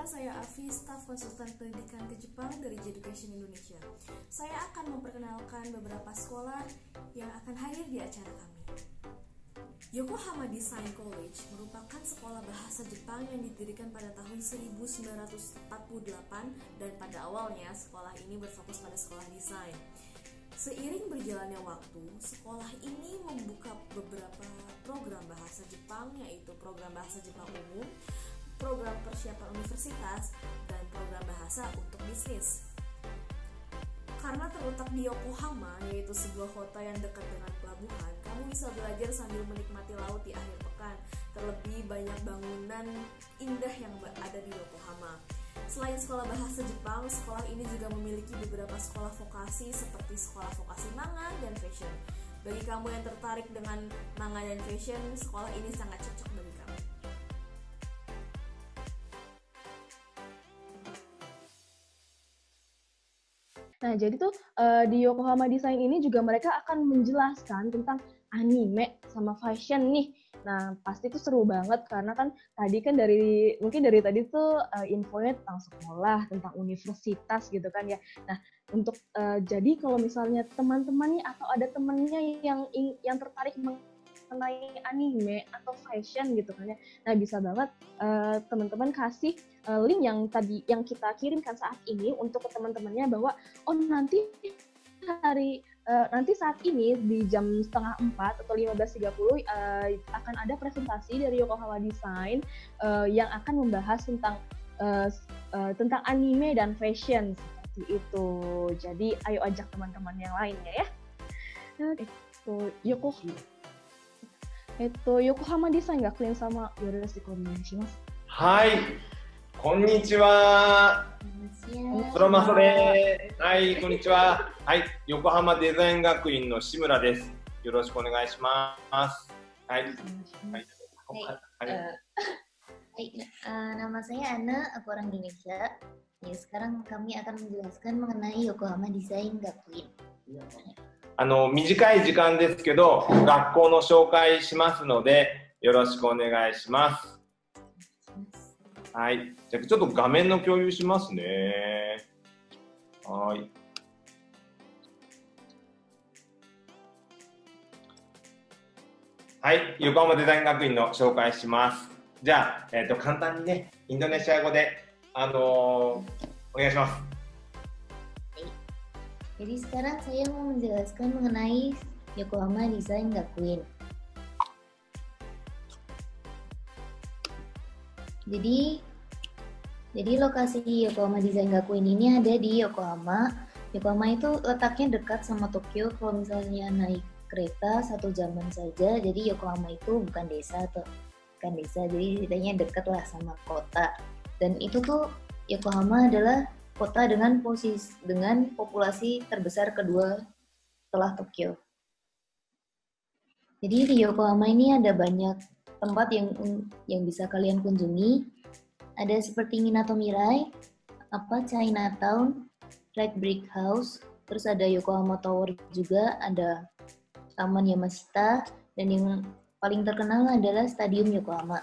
saya Afi, staf konsultan pendidikan ke Jepang dari J-Education Indonesia. Saya akan memperkenalkan beberapa sekolah yang akan hadir di acara kami. Yokohama Design College merupakan sekolah bahasa Jepang yang didirikan pada tahun 1948 dan pada awalnya sekolah ini berfokus pada sekolah desain. Seiring berjalannya waktu, sekolah ini membuka beberapa program bahasa Jepang, yaitu program bahasa Jepang umum, program persiapan universitas, dan program bahasa untuk bisnis. Karena terletak di Yokohama, yaitu sebuah kota yang dekat dengan pelabuhan, kamu bisa belajar sambil menikmati laut di akhir pekan. Terlebih banyak bangunan indah yang ada di Yokohama. Selain sekolah bahasa Jepang, sekolah ini juga memiliki beberapa sekolah vokasi seperti sekolah vokasi manga dan fashion. Bagi kamu yang tertarik dengan manga dan fashion, sekolah ini sangat cocok bagi kamu. Nah, jadi tuh di Yokohama Design ini juga mereka akan menjelaskan tentang anime sama fashion nih. Nah, pasti itu seru banget karena kan tadi kan mungkin dari tadi tuh infonya tentang sekolah, tentang universitas gitu kan ya. Nah, untuk jadi kalau misalnya teman-temannya atau ada temannya yang tertarik mengenai anime atau fashion gitu kan ya. Nah, bisa banget teman-teman kasih link yang kita kirimkan saat ini untuk ke teman-temannya bahwa nanti saat ini di jam 3:30 atau 15.30 akan ada presentasi dari Yokohama Design yang akan membahas tentang anime dan fashion seperti itu. Jadi ayo ajak teman-teman yang lainnya ya. Yokohama Design 学園様よろしくお願いします。はい、こんにちは。そらまそれ。はい、こんにちは。はい、横浜デザイン学院の志村です。よろしくお願いします。はい。Nama saya Ana, aku orang Indonesia. Ya, sekarang kami akan menjelaskan mengenai Yokohama Design Gakuin. 短い時間ですけど、学校の紹介しますので、よろしくお願いします。はい。じゃあちょっと画面の共有しますね。はい。はい。横浜デザイン学院の紹介します。じゃあ、簡単にね、インドネシア語で、お願いします。Jadi sekarang saya mau menjelaskan mengenai Yokohama Design Gakuin. Jadi lokasi Yokohama Design Gakuin ini ada di Yokohama. Yokohama itu letaknya dekat sama Tokyo. Kalau misalnya naik kereta 1 jaman saja. Jadi Yokohama itu bukan desa, jadi ceritanya dekat lah sama kota. Dan itu tuh Yokohama adalah kota dengan populasi terbesar kedua setelah Tokyo. Jadi di Yokohama ini ada banyak tempat yang bisa kalian kunjungi. Ada seperti Minato Mirai, Chinatown, Red Brick House, terus ada Yokohama Tower juga, ada Taman Yamashita, dan yang paling terkenal adalah Stadium Yokohama.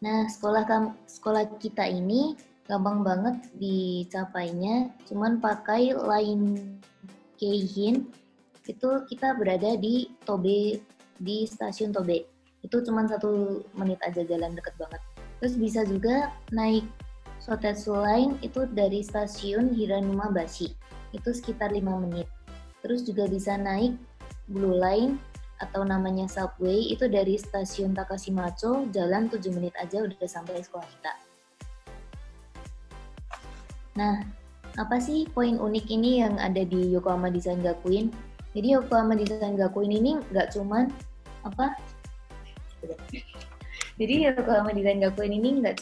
Nah, sekolah kita ini gampang banget dicapainya, cuman pakai line Keihin. Itu kita berada di Tobe, di stasiun Tobe. Itu cuman 1 menit aja jalan, deket banget. Terus bisa juga naik Sotetsu Line itu dari stasiun Hiranuma-bashi. Itu sekitar 5 menit. Terus juga bisa naik Blue Line atau namanya Subway itu dari stasiun Takashimacho, jalan 7 menit aja udah sampai sekolah kita. Nah, apa sih poin unik ini yang ada di Yokohama Design Gakuin? Jadi Yokohama Design Gakuin ini nggak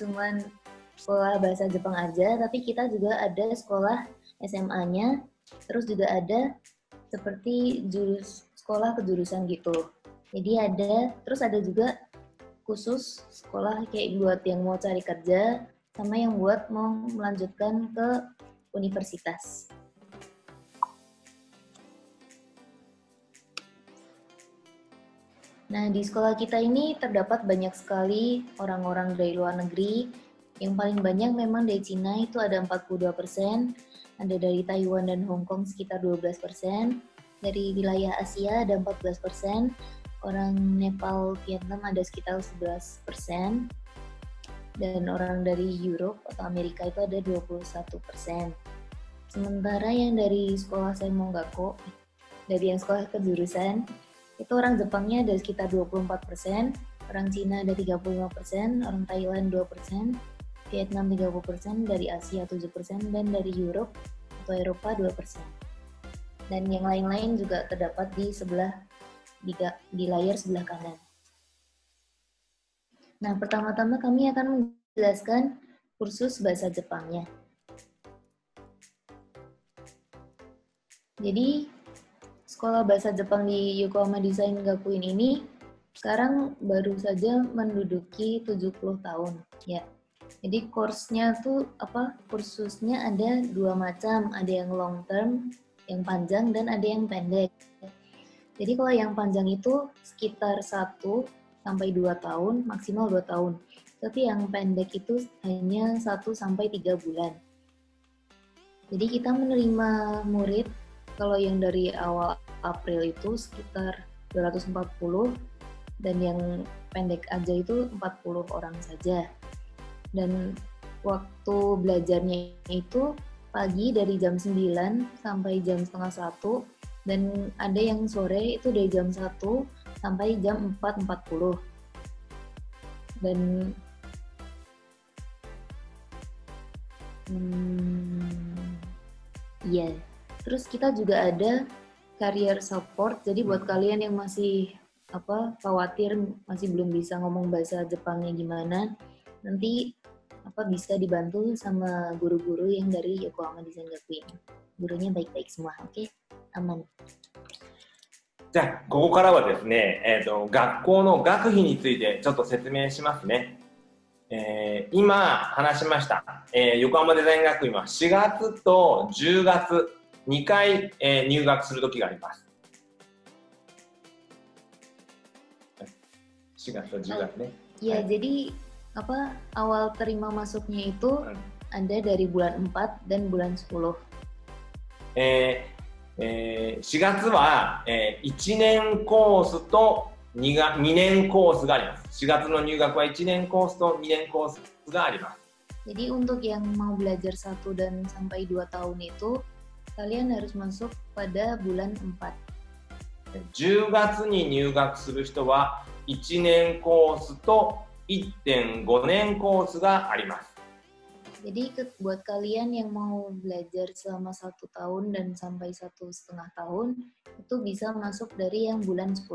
cuman sekolah bahasa Jepang aja, tapi kita juga ada sekolah SMA-nya, terus juga ada seperti sekolah kejurusan gitu. Jadi terus ada juga khusus sekolah kayak buat yang mau cari kerja, sama yang buat mau melanjutkan ke universitas. Nah, di sekolah kita ini terdapat banyak sekali orang-orang dari luar negeri. Yang paling banyak memang dari Cina itu ada 42%, ada dari Taiwan dan Hong Kong sekitar 12%, dari wilayah Asia ada 14%, orang Nepal, Vietnam ada sekitar 11%, dan orang dari Europe atau Amerika itu ada 21%. Sementara yang dari sekolah saya Monggako, dari yang sekolah kejurusan, itu orang Jepangnya ada sekitar 24%, orang Cina ada 35%, orang Thailand 2%, Vietnam 30%, dari Asia 7%, dan dari Europe atau Eropa 2%. Dan yang lain-lain juga terdapat di layar sebelah kanan. Nah, pertama-tama kami akan menjelaskan kursus bahasa Jepangnya. Jadi, Sekolah Bahasa Jepang di Yokohama Design Gakuin ini sekarang baru saja menduduki 70 tahun, ya. Jadi kursusnya ada dua macam, ada yang long term, yang panjang, dan ada yang pendek. Jadi kalau yang panjang itu sekitar 1 sampai 2 tahun, maksimal 2 tahun. Tapi yang pendek itu hanya 1 sampai 3 bulan. Jadi kita menerima murid kalau yang dari awal April itu sekitar 240, dan yang pendek aja itu 40 orang saja. Dan waktu belajarnya itu pagi dari jam 9 sampai jam setengah 1, dan ada yang sore itu dari jam 1 sampai jam 4.40. Dan iya. Terus kita juga ada career support. Jadi buat kalian yang masih khawatir masih belum bisa ngomong bahasa Jepangnya gimana, nanti bisa dibantu sama guru-guru yang dari Yokohama Design Gakuin. Gurunya baik-baik semua, oke? Aman. じゃあ、ここからはですね、学校の学費についてちょっと説明しますね。今話しました、横浜デザイン学院は4月と10月2回、入学する時があります。4月と10月ね。Ya, jadi awal terima masuknya itu ada dari bulan 4 dan bulan 10. 4月は、1年コースと2年コースがあります。4月の入学は1年コースと2年コースがあります。Jadi untuk yang mau belajar 1 dan sampai 2 tahun itu, kalian harus masuk pada bulan 4. 10月に入学する人は1年コースと 1.5 年コースがあります。Jadi buat kalian yang mau belajar selama 1 tahun dan sampai 1,5 tahun, itu bisa masuk dari yang bulan 10.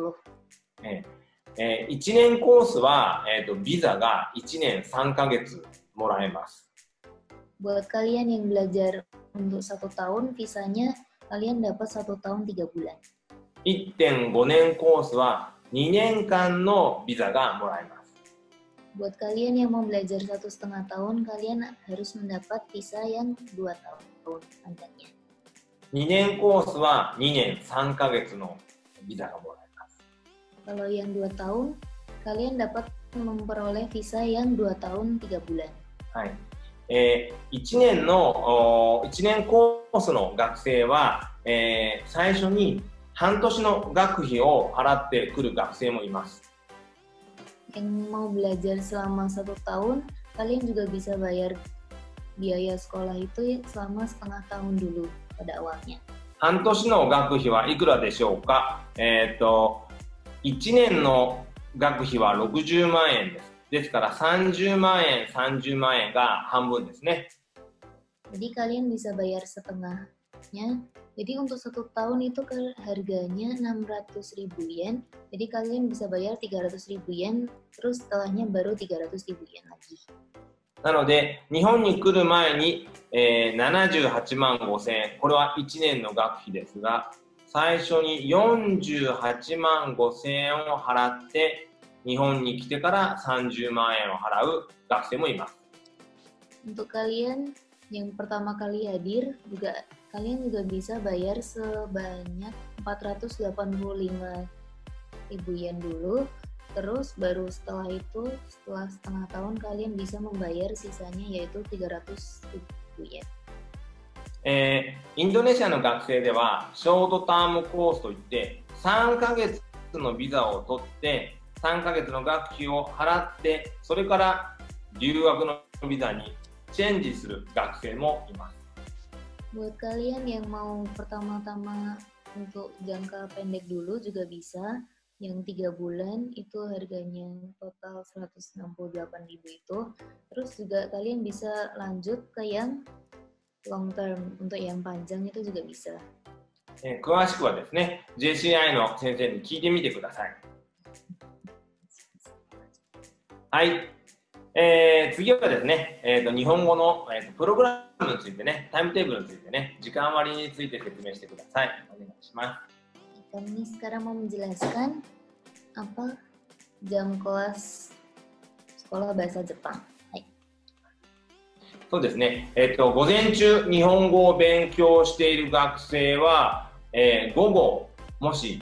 1年コースは、ビザが1年3ヶ月もらえます。Buat kalian yang belajar untuk 1 tahun, visanya kalian dapat 1 tahun 3 bulan. 1.5 年コースは2年間のビザがもらえます。Buat kalian yang mau belajar 1,5 tahun, kalian harus mendapat visa yang 2 tahun panjangnya. 2年コースは2年3ヶ月のビザがもらえます。Kalau yang 2 tahun, kalian dapat memperoleh visa yang 2 tahun 3 bulan. はい。1年コースの学生は、最初に半年の学費を払ってくる学生もいます。Yang mau belajar selama 1 tahun, kalian juga bisa bayar biaya sekolah itu selama setengah tahun dulu pada awalnya. 半年の学費はいくらでしょうか。1年の学費は60万円です。ですから30万円、30万円が半分ですね。Jadi kalian bisa bayar setengahnya. Jadi untuk 1 tahun itu harganya 600.000 yen. Jadi kalian bisa bayar 300.000 yen, terus setelahnya baru 300.000 yen lagi. なので、日本に来る前に、78万5千円、これは1年の学費ですが、最初に48万5千円を払って、日本に来てから30万円を払う学生もいます。Untuk kalian yang pertama kali hadir, kalian juga bisa bayar sebanyak 485 yen dulu, terus baru setelah itu, setelah setengah tahun kalian bisa membayar sisanya yaitu 300.000 yen. インドネシアの学生ではショートタームコースといって3ヶ月のビザを取って3ヶ月の学費を払ってそれから留学のビザにチェンジする学生もいます。 Buat kalian yang mau pertama-tama untuk jangka pendek dulu juga bisa. Yang 3 bulan itu harganya total 168.000 itu. Terus juga kalian bisa lanjut ke yang long term, untuk yang panjang itu juga bisa. 詳しくはですね、JCI の先生に聞いてみてください。はい。次はですね、日本語の、プログラムについてね、タイムテーブルについてね、時間割について説明してください。お願いします。 Kami sekarang mau menjelaskan apa jam kelas sekolah bahasa Jepang. そうですね、午前中日本語を勉強している学生は、午後もし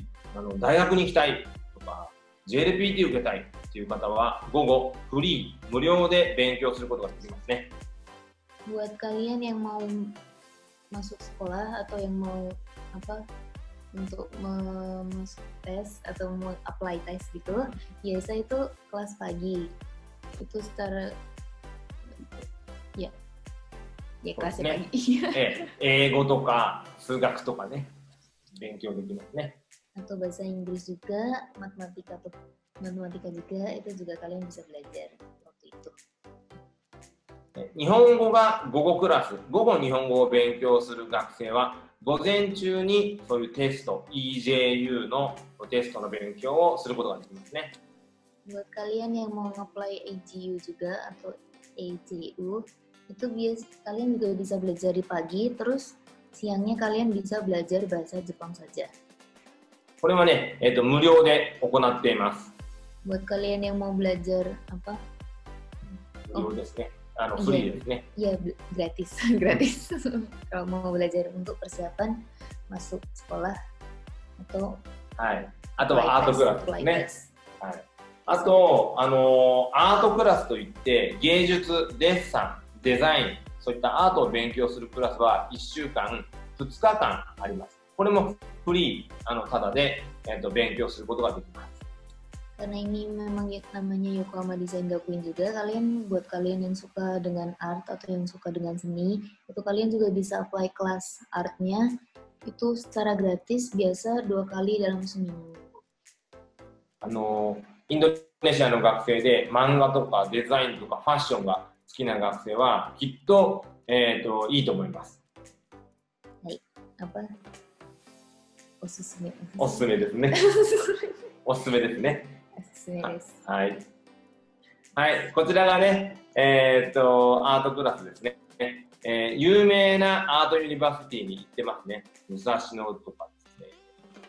大学に行きたいとか JLPT 受けたいという方は午後フリー無料で勉強することができますね。 Buat kalian yang mau masuk sekolah atau yang mau apa untuk masuk tes atau mau apply tes gitu, biasa itu kelas pagi. Itu secara ya kelas pagi. 英語とか数学とかね、勉強できますね。 Atau bahasa Inggris juga, matematika juga, itu juga kalian bisa belajar waktu itu. 日本語が午後クラス、午後日本語を勉強する学生は午前中にそういうテスト、EJU のテストの勉強をすることができますね。 Buat kalian yang mau nge-apply AGU juga atau AJU, itu kalian juga bisa belajar di pagi, terus siangnya kalian bisa belajar bahasa Jepang saja. これはね、無料で行っています。 Buat kalian yang mau belajar apa? 無料ですね。フリーですね。 Iya, gratis. Gratis. Kalau mau belajar untuk persiapan masuk sekolah atau はい。あとはアートクラスですね。 tes. はい。あと、アートクラスといって芸術、デッサン、デザイン、そういったアートを勉強するクラスは1週間、2日間あります。これもフリー、ただで、勉強することができます。 Karena ini memang namanya Yokohama Design Gakuin juga, buat kalian yang suka dengan art atau yang suka dengan seni, itu kalian juga bisa apply kelas artnya, itu secara gratis, biasa 2 kali dalam seminggu. インドネシアの学生で漫画とかデザインとかファッションが好きな学生はきっと、いいと思います。 はい、apa? おすすめ。おすすめですね。おすすめですね。 おすすめです。はい。はい、こちらがね、アートクラスですね。有名なアートユニバーシティに行ってますね。武蔵野とかですね。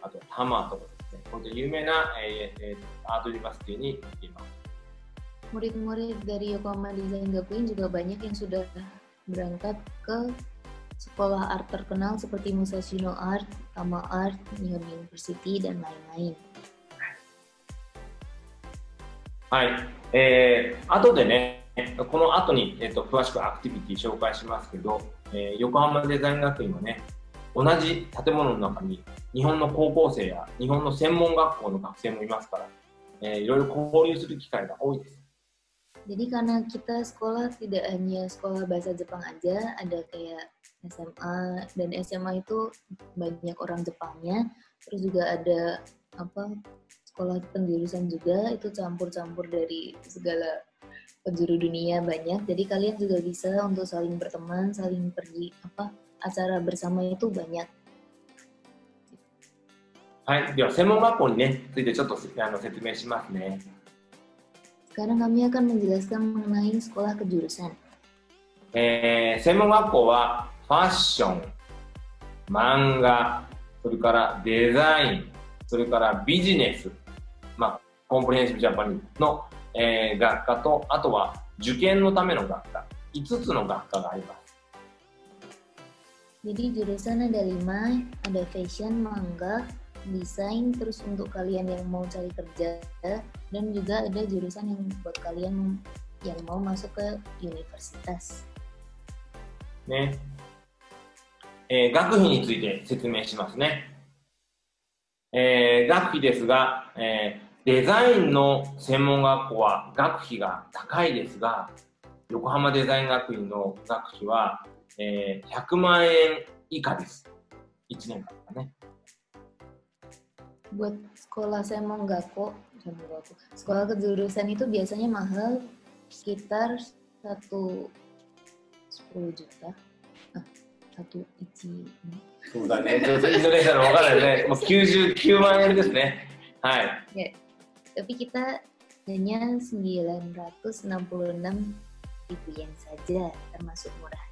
あと多摩とかですね。本当に有名な、アートユニバーシティに行っています。 Murid-murid dari Yokohama Design Gakuin juga banyak yang sudah berangkat ke sekolah art terkenal seperti Musashino Art, Tama Art, Nihon University, dan lain-lain. はい、後でね、この後に、詳しくアクティビティ紹介しますけど、横浜デザイン学院はね、同じ建物の中に日本の高校生や日本の専門学校の学生もいますから、いろいろ交流する機会が多いです。 Jadi karena kita sekolah tidak hanya sekolah bahasa Jepang aja, ada kayak SMA, dan SMA itu banyak orang Jepangnya, terus juga ada apa sekolah penjurusan juga, itu campur-campur dari segala penjuru dunia banyak. Jadi kalian juga bisa untuk saling berteman, saling pergi acara bersama itu banyak. はい、では専門学校にね、ついてちょっと説明しますね。 Sekarang kami akan menjelaskan mengenai sekolah kejurusan. 専門学校はファッション、漫画、それからデザイン、それからビジネス、コンプレヘンシブジャパニーズの、学科と、あとは受験のための学科、5つの学科があります。 Jadi jurusan ada 5, ada fashion, manga, desain, terus untuk kalian yang mau cari kerja, dan juga ada jurusan yang buat kalian yang mau masuk ke universitas. ね。学費について説明しますね。学費ですが、デザインの専門学校は学費が高いですが、横浜デザイン学院の学費は、100万円以下です。1年間ね。Buat sekolah sekolah kejurusan itu biasanya mahal, sekitar 10 juta. そうだね。ちょっとインドネシアの分からないね。もう99万円ですね。はい。Ya, tapi kita hanya 966 ribu yen saja, termasuk murah.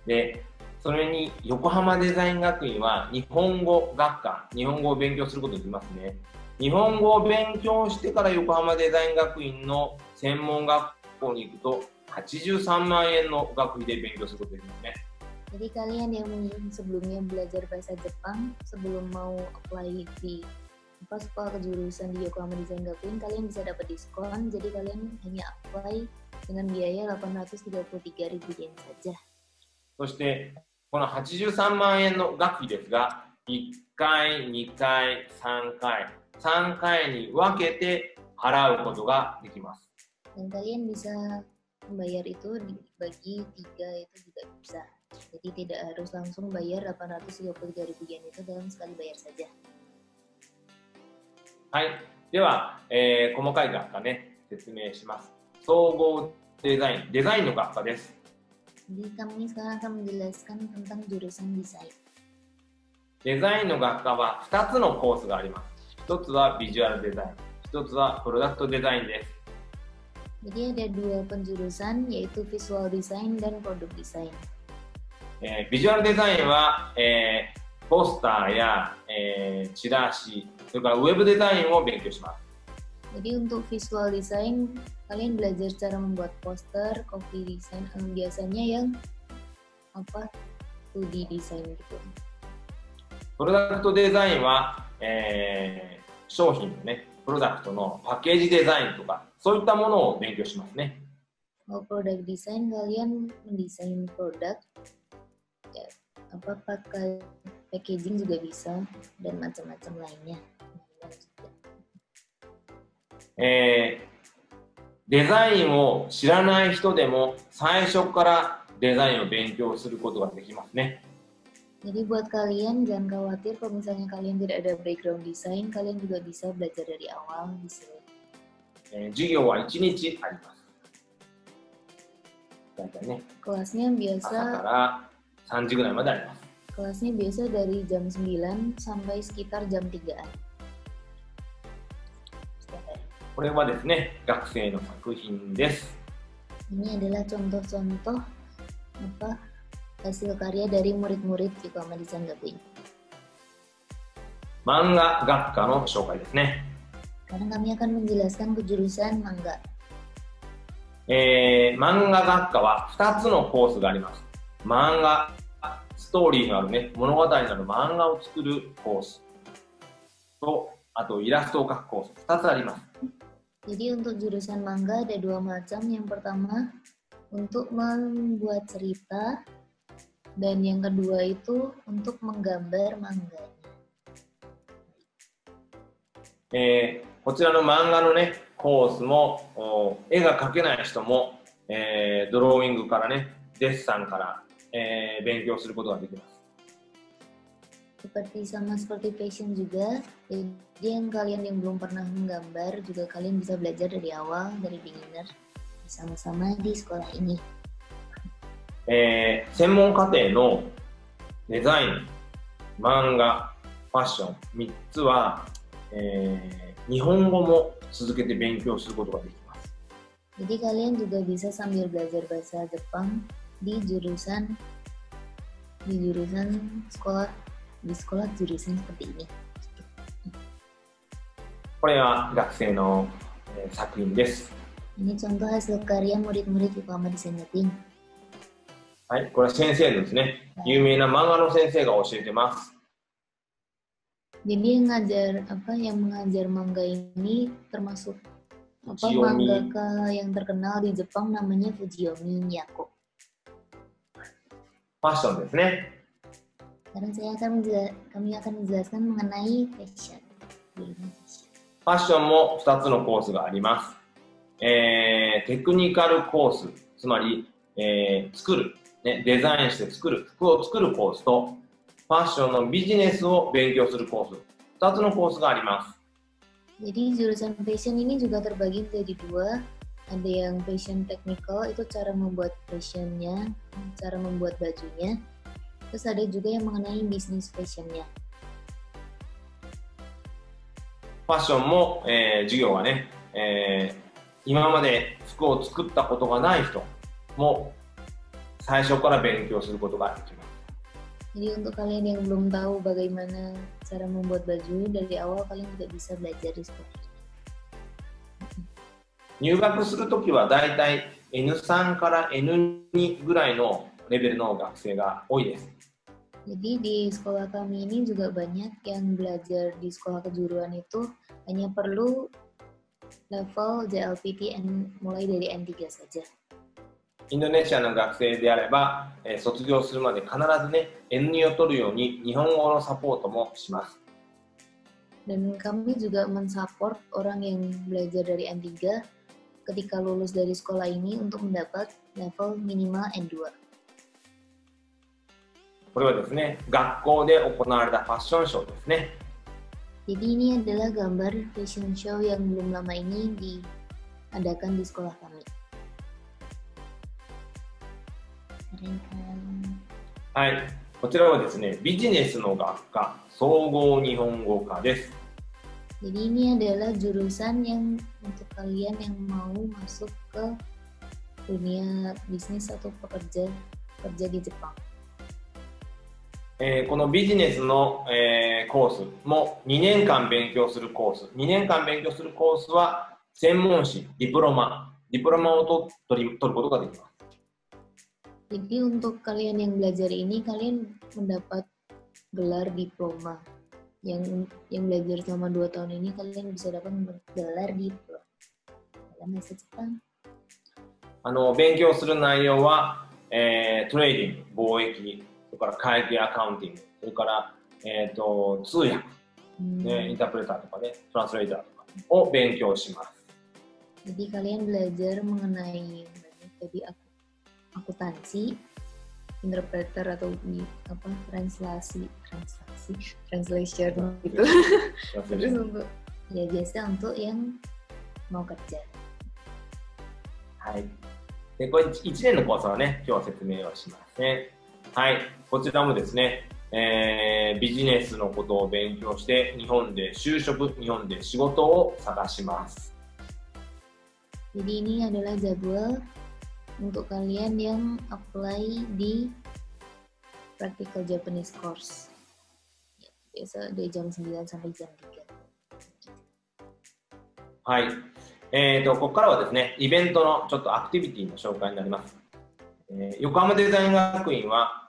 で、それに横浜デザイン学院は日本語学科、日本語を勉強することができますね。日本語を勉強してから横浜デザイン学院の専門学校に行くと83万円の学費で勉強することができますね。Jadi kalian yang sebelumnya belajar bahasa Jepang, sebelum mau apply di sekolah kejurusan di Yokohama Design Gakuen, kalian bisa dapat diskon. Jadi kalian hanya apply dengan biaya 833 ribu yen saja. そしてこの83万円の学費ですが、1回、2回、3回、3回に分けて払うことができます。Dan kalian bisa membayar itu dibagi 3 itu juga bisa. Jadi tidak harus langsung bayar 833 ribu yen itu dalam sekali bayar saja. はい。では、細かい学科ね、説明します。総合デザイン、デザインの学科です。Jadi kami sekarang akan menjelaskan tentang jurusan desain. デザインの学科は2つのコースがあります。1つはビジュアルデザイン、1つはプロダクトデザインです。Jadi ada 2 penjurusan, yaitu visual design dan product design. ビジュアルデザインは、ポスターや、チラシ、それからウェブデザインを勉強します。Jadi untuk visual design, kalian belajar cara membuat poster, copy design, biasanya yang 2D design gitu. プロダクトデザインは、商品のね、プロダクトのパッケージデザインとか、そういったものを勉強しますね。Kalau product design, kalian mendesain produk, ya, pakai packaging juga bisa, dan macam-macam lainnya. デザインを知らない人でも最初からデザインを勉強することができますね。Jadi buat kalian jangan khawatir kalau misalnya kalian tidak ada background desain, kalian juga bisa belajar dari awal di sini. 授業は1日あります。大体ね。Kelasnya 朝 biasa から3時ぐらいまであります。 kelasnya biasa dari jam 9 sampai sekitar jam 3-an. これはですね、学生の作品です。Ini adalah contoh-contoh hasil karya dari murid-murid Yokohama Design Gakuen. 漫画学科の紹介ですね。Sekarang kami akan menjelaskan kejurusan manga. 漫画学科は2つのコースがあります。漫画、ストーリーのあるね、物語のある漫画を作るコースと、あとイラストを描くコース、2つあります。Jadi untuk jurusan manga ada 2 macam. Yang pertama untuk membuat cerita, dan yang kedua itu untuk menggambar manga. こちらの漫画のね、コースも絵が描けない人も、ドローイングからね、デッサンから、勉強することができます。Seperti fashion juga, jadi yang kalian yang belum pernah menggambar juga kalian bisa belajar dari awal, dari beginner, bersama-sama di sekolah ini. 専門課程のデザイン、漫画、ファッション3つは、日本語も続けて勉強することができます。 Jadi kalian juga bisa sambil belajar bahasa Jepang di jurusan sekolah jurusan seperti ini. これは学生の、作品です。 Ini contoh hasil karya murid-murid Yokohama Design Gakuen. はい、これは先生ですね。有名な漫画の先生が教えてます。Jadi yang mengajar manga ini termasuk Fujiomi. mangaka yang terkenal di Jepang namanya Fujiomi Miyako. ファッションですね。 Sekarang kami akan menjelaskan mengenai fashion. ファッションも2つのコースがあります。テクニカルコース、つまり、作る、ね、デザインして作る、服を作るコースと、ファッションのビジネスを勉強するコース、2つのコースがあります。 Jadi jurusan fashion ini juga terbagi menjadi dua. Ada yang fashion technical, itu cara membuat fashionnya, cara membuat bajunya. Terus ada juga yang mengenai bisnis fashionnya. ファッションも、授業がね、今まで服を作ったことがない人も最初から勉強することができます。 Jadi untuk kalian yang belum tahu bagaimana cara membuat baju, dari awal kalian juga bisa belajar di sekolah. 入学するときはだいたい N3 から N2 ぐらいのレベルの学生が多いです。 Jadi di sekolah kami ini juga banyak yang belajar di sekolah kejuruan itu hanya perlu level JLPT mulai dari N3 saja. インドネシアの学生であれば、卒業するまで必ずね N2 を取るように日本語のサポートもします。 Dan kami juga mensupport orang yang belajar dari N3 ketika lulus dari sekolah ini untuk mendapat level minimal N2. これはですね、学校で行われたファッションショーですね。 Jadi ini adalah gambar fashion show yang belum lama ini diadakan di sekolah kami. Keren kan? はい、こちらはですね、ビジネスの学科総合日本語科です。 Jadi ini adalah jurusan yang untuk kalian yang mau masuk ke dunia bisnis atau kerja di Jepang. このビジネスの、コースも2年間勉強するコース。2年間勉強するコースは専門誌、ディプロマを取ることができます。 Jadi untuk kalian yang belajar ini, kalian mendapat gelar diploma. Yang belajar selama 2 tahun ini, kalian bisa dapat gelar diploma. Dalam bahasa Jepang. 勉強する内容は、トレーディング、貿易、それから会計アカウンティング、それから、通訳、インタープレーターとかね、トランスレーターとかを勉強します。 Jadi kalian belajar mengenai jadi akuntansi, interpreter atau translation gitu. Terus untuk biasa untuk yang mau kerja. はい。で、これ1年のコースはね、今日は説明をしますね。はい。こちらもですね、ビジネスのことを勉強して日本で就職、日本で仕事を探します。 Jadi ini adalah jadwal untuk kalian yang apply di practical Japanese course. Ya, biasa dari jam 9 sampai jam 3. はい。ここからはですね、イベントのちょっとアクティビティの紹介になります。横浜デザイン学院は、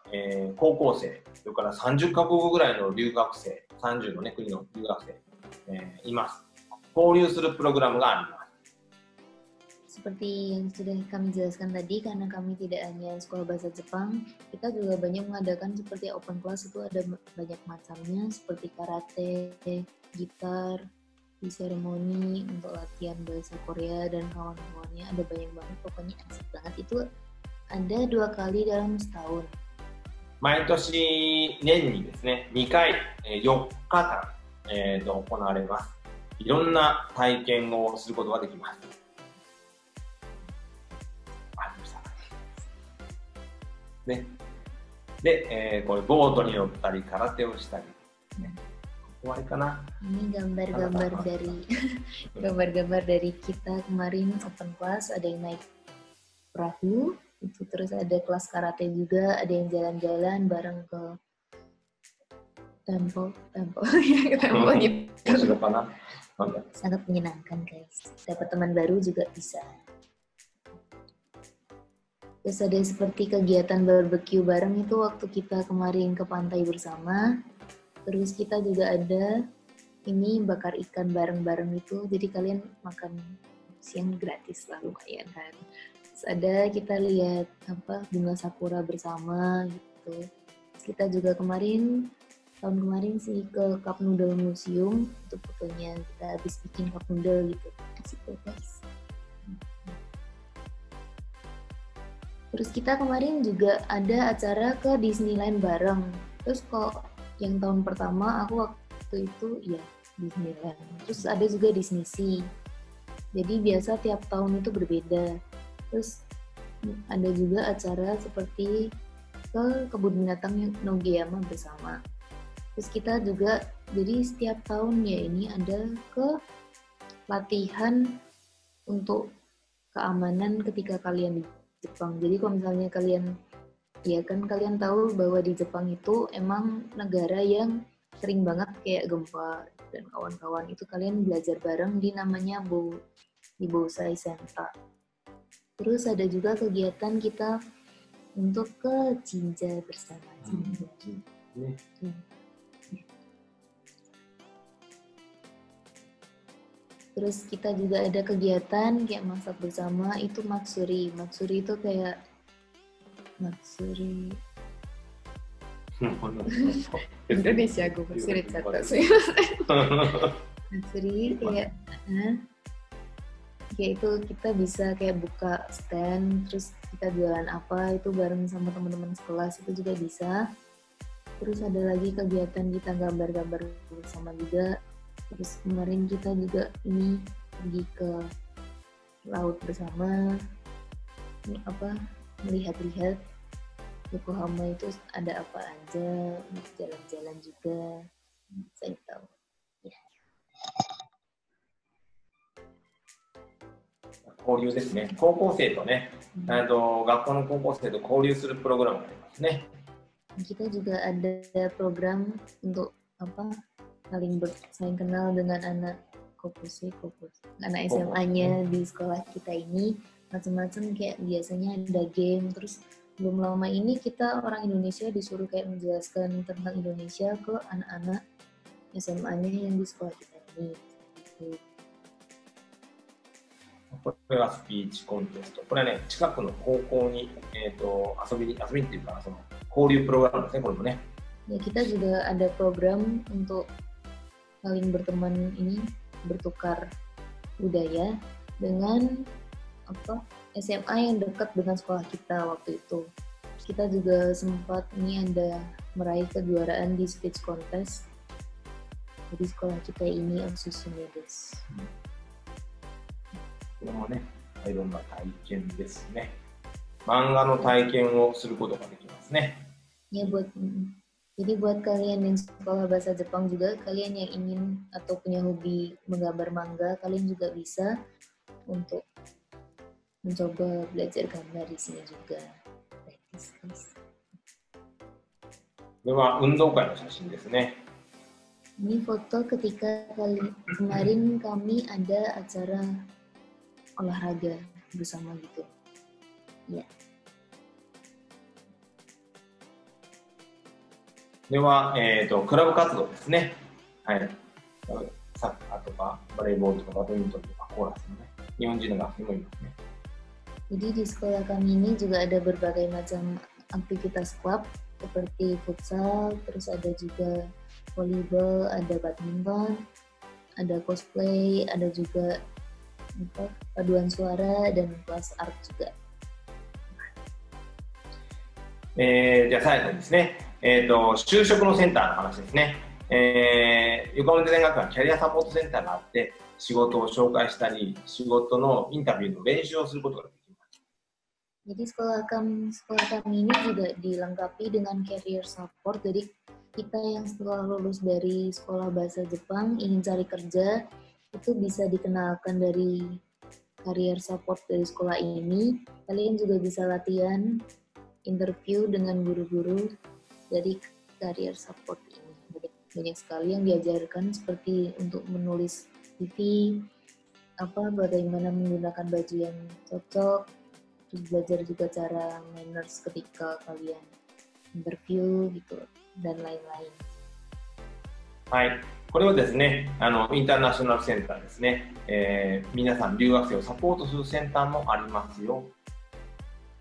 高校生、それから30カ国ぐらいの留学生、30の、ね、国の留学生、います。交流するプログラムがあります。 Seperti yang sudah kami jelaskan tadi, karena kami tidak hanya sekolah bahasa Jepang, kita juga banyak mengadakan seperti open class, itu ada banyak macamnya, seperti karate, gitar, di seremoni untuk latihan bahasa Korea dan kawan-kawannya, ada banyak banget, pokoknya asik banget. Itu ada 2 kali dalam setahun. 毎年年にですね、2回、4日間、行われます。いろんな体験をすることができます。 ね、で、これボートに乗ったり空手をしたり、ね、終わりかな。 Ini gambar-gambar dari kita kemarin open class, ada yang naik perahu, itu terus ada kelas karate juga, ada yang jalan-jalan bareng ke temple gitu. Sangat menyenangkan guys. Dapat teman baru juga bisa. Terus ada seperti kegiatan barbecue bareng itu waktu kita kemarin ke pantai bersama. Terus kita juga ada ini bakar ikan bareng-bareng itu, jadi kalian makan siang gratis lah, lumayan kan. Terus ada kita lihat bunga sakura bersama gitu. Terus kita juga tahun kemarin sih ke Cup Noodle Museum untuk fotonya, kita habis bikin cup noodle gitu. Asik tuh guys. Terus kita kemarin juga ada acara ke Disneyland bareng. Terus kok yang tahun pertama aku waktu itu ya Disneyland. Terus ada juga Disney Sea. Jadi biasa tiap tahun itu berbeda. Terus ada juga acara seperti ke kebun binatang Nogeyama bersama. Terus kita juga jadi setiap tahun ya ini ada ke latihan untuk keamanan ketika kalian di Jepang. Jadi kalau misalnya kalian tahu bahwa di Jepang itu emang negara yang sering banget kayak gempa dan kawan-kawan, itu kalian belajar bareng di namanya di Bosai Senta. Terus ada juga kegiatan kita untuk ke Jinja bersama. Terus kita juga ada kegiatan kayak masak bersama, itu Matsuri. Matsuri itu kayak Indonesia gue sulit kata Matsuri kayak itu kita bisa kayak buka stand, terus kita jualan apa itu bareng sama teman-teman sekelas, itu juga bisa. Terus ada lagi kegiatan kita gambar-gambar bersama juga. Terus kemarin kita juga ini pergi ke laut bersama, melihat-lihat Yokohama itu ada apa aja, jalan-jalan juga, saya tahu. Ya. 交流ですね。高校生とね、学校の高校生と交流するプログラムがありますね。Kita juga ada program untuk saling kenal dengan anak anak SMA-nya di sekolah kita ini, macam-macam kayak biasanya ada game. Terus belum lama ini kita orang Indonesia disuruh kayak menjelaskan tentang Indonesia ke anak-anak SMA-nya yang di sekolah kita ini. Gitu. これはスピーチコンテスト。これはね、近くの高校に、遊びにっていうか、その交流プログラムですね、これもね。Ya, kita juga ada program untuk saling berteman ini, bertukar budaya dengan SMA yang dekat dengan sekolah kita waktu itu. Kita juga sempat ada meraih kejuaraan di speech contest. Jadi sekolah kita ini Osusume desu. これもね、いろんな体験ですね。漫画の体験をすることができますね。Ya jadi buat kalian yang sekolah bahasa Jepang juga, kalian yang ingin atau punya hobi menggambar manga, kalian juga bisa untuk mencoba belajar gambar di sini juga. これは運動会の写真ですね。 Ini foto ketika kemarin kami ada acara olahraga bersama gitu. Ya. では、クラブ活動ですね。はい。サッカーとかバレーボールとかバドミントンとかコーラスのね、日本人の学生もいますね。 Jadi di sekolah kami ini juga ada berbagai macam aktivitas klub seperti futsal, terus ada juga volleyball, ada badminton, ada cosplay, ada juga paduan suara dan kelas art juga. じゃあ最後にですね、就職のセンターの話ですね。横浜デザイン学科はキャリアサポートセンターがあって、仕事を紹介したり、仕事のインタビューの練習をすることができます。 Jadi sekolah kami ini juga dilengkapi dengan career support. Jadi kita yang setelah lulus dari sekolah bahasa Jepang ingin cari kerja, itu bisa dikenalkan dari career support dari sekolah ini. Kalian juga bisa latihan interview dengan guru-guru dari career support ini. Banyak sekali yang diajarkan seperti untuk menulis CV, bagaimana menggunakan baju yang cocok, terus belajar juga cara manners ketika kalian interview gitu dan lain-lain. はい。これはですね、インターナショナルセンターですね。皆さん留学生をサポートするセンターもありますよ。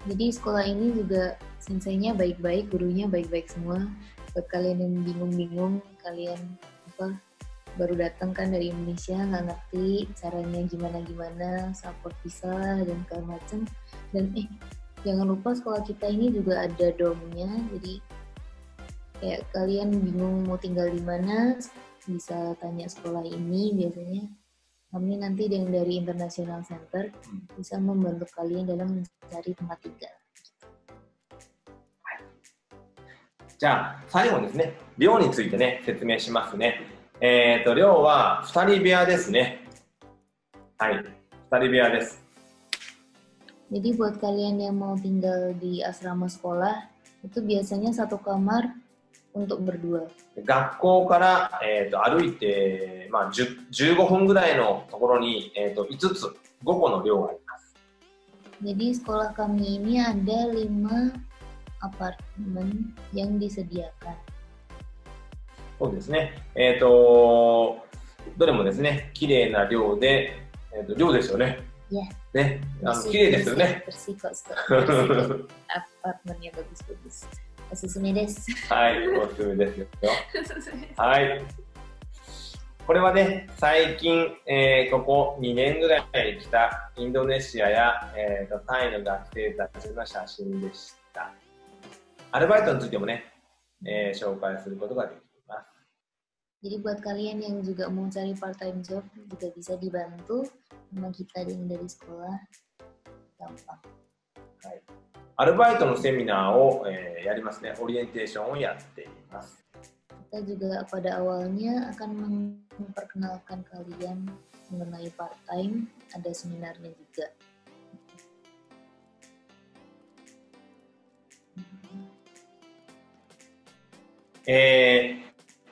Jadi sekolah ini juga senseinya baik-baik, gurunya baik-baik semua. Buat kalian yang bingung-bingung, kalian baru datang kan dari Indonesia, nggak ngerti caranya gimana-gimana, support bisa dan segala macam. Dan jangan lupa sekolah kita ini juga ada dormnya, jadi kayak kalian bingung mau tinggal di mana, bisa tanya sekolah ini. Biasanya kami nanti dari International Center bisa membantu kalian dalam mencari tempat tinggal. じゃあ最後にですね、寮についてね説明しますね。寮は2人部屋ですね。はい、2人部屋です。Jadi buat kalian yang mau tinggal di asrama sekolah, itu biasanya satu kamar untuk berdua. 学校から、歩いて、15分ぐらいのところに、5つ、5個の寮があります。Jadi sekolah kami ini ada 5 apartemen yang disediakan. そうですね。どれもですね、綺麗な寮で、寮ですよね。Ya. ね、綺麗ですよね。bersih kok. Apartemennya bagus-bagus. おすすめです。はい、おすすめですよ。はい。これはね、最近、ここ2年ぐらいに来たインドネシアや、タイの学生たちの写真でした。アルバイトについてもね、紹介することができます。Jadi buat kalian yang juga mau cari part-time job juga bisa dibantu sama kita yang dari sekolah. Gampang. はい。アルバイトのセミナーを、やりますね。オリエンテーションをやっています。Kita juga pada awalnya akan memperkenalkan kalian mengenai part-time, ada seminarnya juga.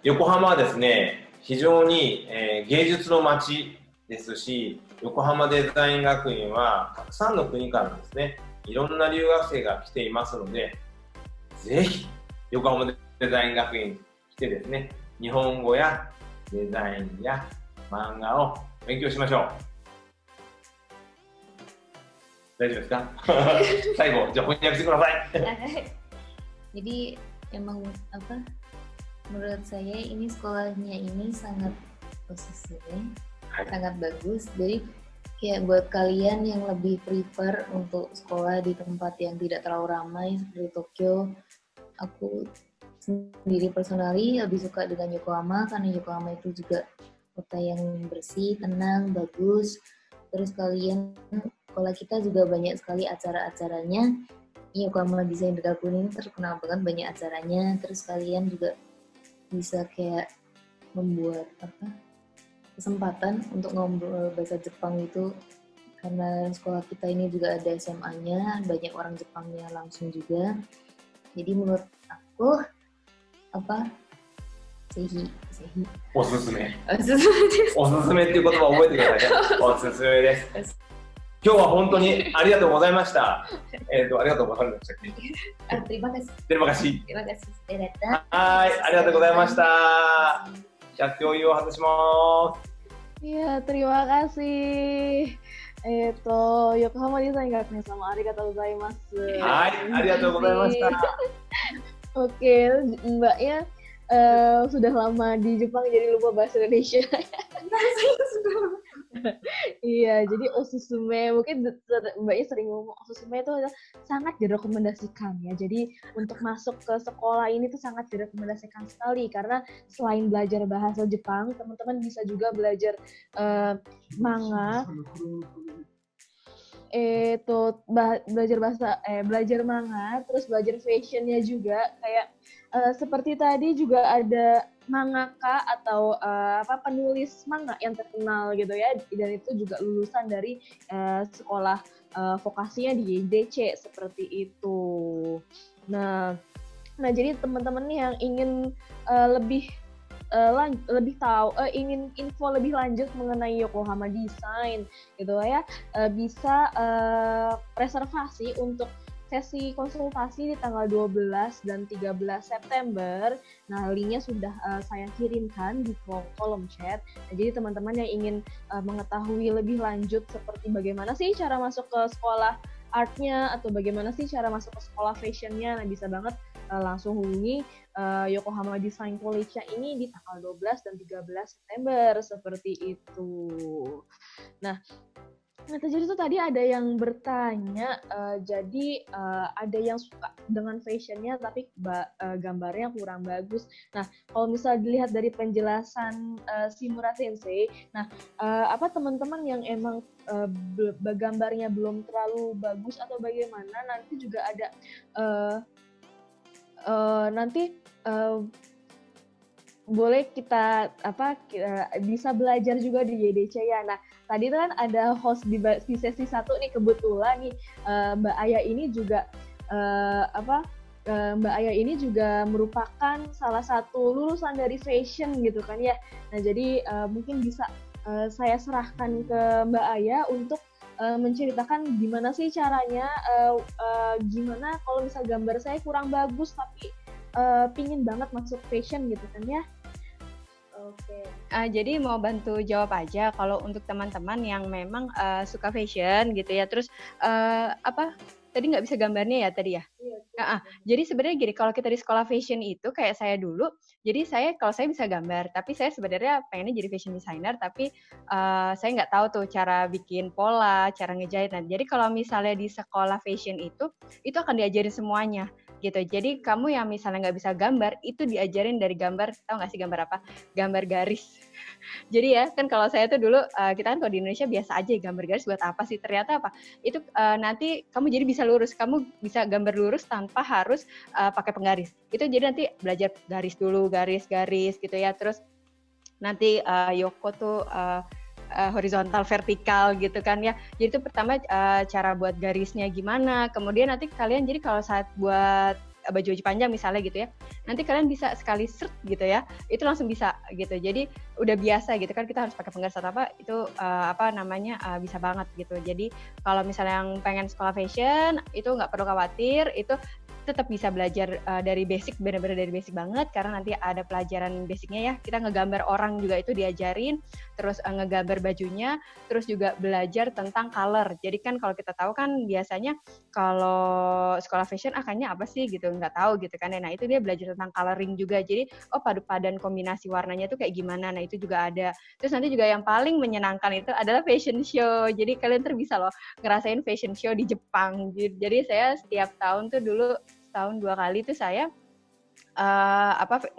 横浜はですね、非常に、芸術の街ですし、横浜デザイン学院はたくさんの国からですね、いろんな留学生が来ていますので、ぜひ横浜デザイン学院来てですね、日本語やデザインや漫画を勉強しましょう。大丈夫ですか？最後、じゃあ翻訳してください。Jadi emang menurut saya ini sekolahnya ini sangat sesuai, sangat bagus. Jadi kayak buat kalian yang lebih prefer untuk sekolah di tempat yang tidak terlalu ramai seperti Tokyo, aku sendiri personally lebih suka dengan Yokohama karena Yokohama itu juga kota yang bersih, tenang, bagus. Terus kalian, sekolah kita juga banyak sekali acara-acaranya. Yokohama Design Gakuen ini terkenal banget banyak acaranya. Terus kalian juga bisa kayak membuat kesempatan untuk ngobrol bahasa Jepang itu karena sekolah kita ini juga ada SMA-nya, banyak orang Jepangnya langsung juga. Jadi menurut aku Sehi. おすすめ。おすすめっていう言葉を覚えてくださいね。おすすめです。今日は本当にありがとうございました。ありがとうございました。Terima kasih. Terima kasih. Terima kasih sudah datang. はい、ありがとうございました。じゃあ共有を外します。Iya, terima kasih. Yokohama Design Gakuen sama arigatou gozaimasu. Hai, arigatou gozaimashita. Oke, Mbaknya sudah lama di Jepang jadi lupa bahasa Indonesia. Iya, jadi osusume, mungkin Mbaknya sering ngomong osusume itu sangat direkomendasikan ya. Jadi untuk masuk ke sekolah ini tuh sangat direkomendasikan sekali karena selain belajar bahasa Jepang, teman-teman bisa juga belajar manga. Belajar manga, terus belajar fashionnya juga kayak seperti tadi juga ada mangaka atau penulis manga yang terkenal gitu ya, dan itu juga lulusan dari sekolah vokasinya di YDC seperti itu. Nah jadi teman-teman yang ingin lebih tahu, ingin info lebih lanjut mengenai Yokohama Design gitu ya, bisa reservasi untuk sesi konsultasi di tanggal 12 dan 13 September. Nah, linknya sudah saya kirimkan di kolom chat. Nah, jadi teman-teman yang ingin mengetahui lebih lanjut seperti bagaimana sih cara masuk ke sekolah artnya atau bagaimana sih cara masuk ke sekolah fashionnya, nah bisa banget langsung hubungi Yokohama Design College ini di tanggal 12 dan 13 September seperti itu. Nah, jadi tuh tadi ada yang bertanya, jadi ada yang suka dengan fashionnya tapi gambarnya kurang bagus. Nah, kalau misalnya dilihat dari penjelasan Shimura Sensei, nah apa teman-teman yang emang gambarnya belum terlalu bagus atau bagaimana, nanti juga ada boleh kita bisa belajar juga di YDC ya. Nah, tadi kan ada host di sesi 1 nih, kebetulan nih Mbak Aya ini juga Mbak Aya ini juga merupakan salah satu lulusan dari fashion gitu kan ya. Nah, jadi mungkin bisa saya serahkan ke Mbak Aya untuk menceritakan gimana sih caranya, gimana kalau misal gambar saya kurang bagus tapi pingin banget masuk fashion gitu kan ya. Oke. Jadi mau bantu jawab aja kalau untuk teman-teman yang memang suka fashion gitu ya, terus tadi nggak bisa gambarnya ya tadi ya? Iya. Jadi sebenarnya gini, kalau kita di sekolah fashion itu kayak saya dulu, jadi kalau saya bisa gambar, tapi saya sebenarnya pengennya jadi fashion designer, tapi saya nggak tahu tuh cara bikin pola, cara ngejahit. Nah, jadi kalau misalnya di sekolah fashion itu akan diajarin semuanya gitu. Jadi kamu yang misalnya nggak bisa gambar, itu diajarin dari gambar, tahu nggak sih gambar apa? Gambar garis. Jadi ya, kan kalau saya tuh dulu, kita kan kalau di Indonesia biasa aja gambar garis buat apa sih? Ternyata apa? Itu nanti kamu jadi bisa lurus, kamu bisa gambar lurus tanpa harus pakai penggaris. Itu jadi nanti belajar garis dulu, garis-garis gitu ya. Terus nanti Yoko tuh horizontal, vertikal gitu kan ya. Jadi itu pertama cara buat garisnya gimana. Kemudian nanti kalian jadi kalau saat buat baju panjang misalnya gitu ya, nanti kalian bisa sekali seret gitu ya, itu langsung bisa gitu. Jadi udah biasa gitu kan, kita harus pakai penggaris atau apa, itu bisa banget gitu. Jadi kalau misalnya yang pengen sekolah fashion, itu nggak perlu khawatir, itu tetap bisa belajar dari basic, benar-benar dari basic banget, karena nanti ada pelajaran basicnya ya. Kita ngegambar orang juga itu diajarin, terus ngegambar bajunya, terus juga belajar tentang color. Jadi kan kalau kita tahu kan biasanya kalau sekolah fashion kayaknya apa sih gitu, nggak tahu gitu kan. Nah itu dia belajar tentang coloring juga. Jadi padu-padan kombinasi warnanya itu kayak gimana. Nah itu juga ada. Terus nanti juga yang paling menyenangkan itu adalah fashion show. Jadi kalian bisa loh ngerasain fashion show di Jepang. Jadi saya setiap tahun tuh dulu tahun 2 kali tuh saya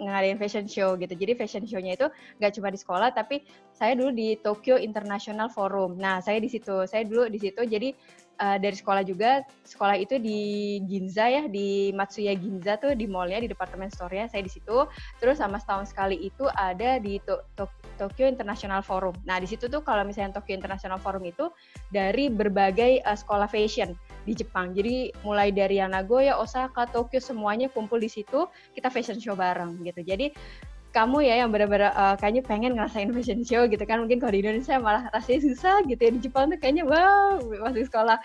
ngadain fashion show gitu. Jadi fashion show-nya itu nggak cuma di sekolah, tapi saya dulu di Tokyo International Forum. Nah, saya dulu di situ. Jadi dari sekolah juga, sekolah itu di Ginza ya, di Matsuya Ginza tuh, di mall-nya, di department store-nya, saya di situ. Terus sama setahun sekali itu ada di Tokyo International Forum. Nah, di situ tuh kalau misalnya Tokyo International Forum itu dari berbagai sekolah fashion di Jepang. Jadi mulai dari Nagoya, Osaka, Tokyo, semuanya kumpul di situ, kita fashion show bareng gitu. Jadi kamu ya yang benar-benar kayaknya pengen ngerasain fashion show gitu kan, mungkin kalau di Indonesia malah rasanya susah gitu ya, di Jepang tuh kayaknya wow, masuk sekolah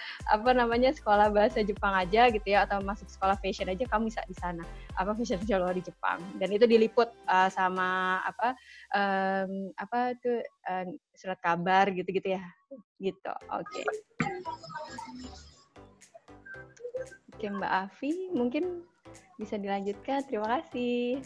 sekolah bahasa Jepang aja gitu ya, atau masuk sekolah fashion aja kamu bisa di sana fashion show di Jepang, dan itu diliput sama surat kabar gitu-gitu ya gitu. Oke, Mbak Afi mungkin bisa dilanjutkan, terima kasih.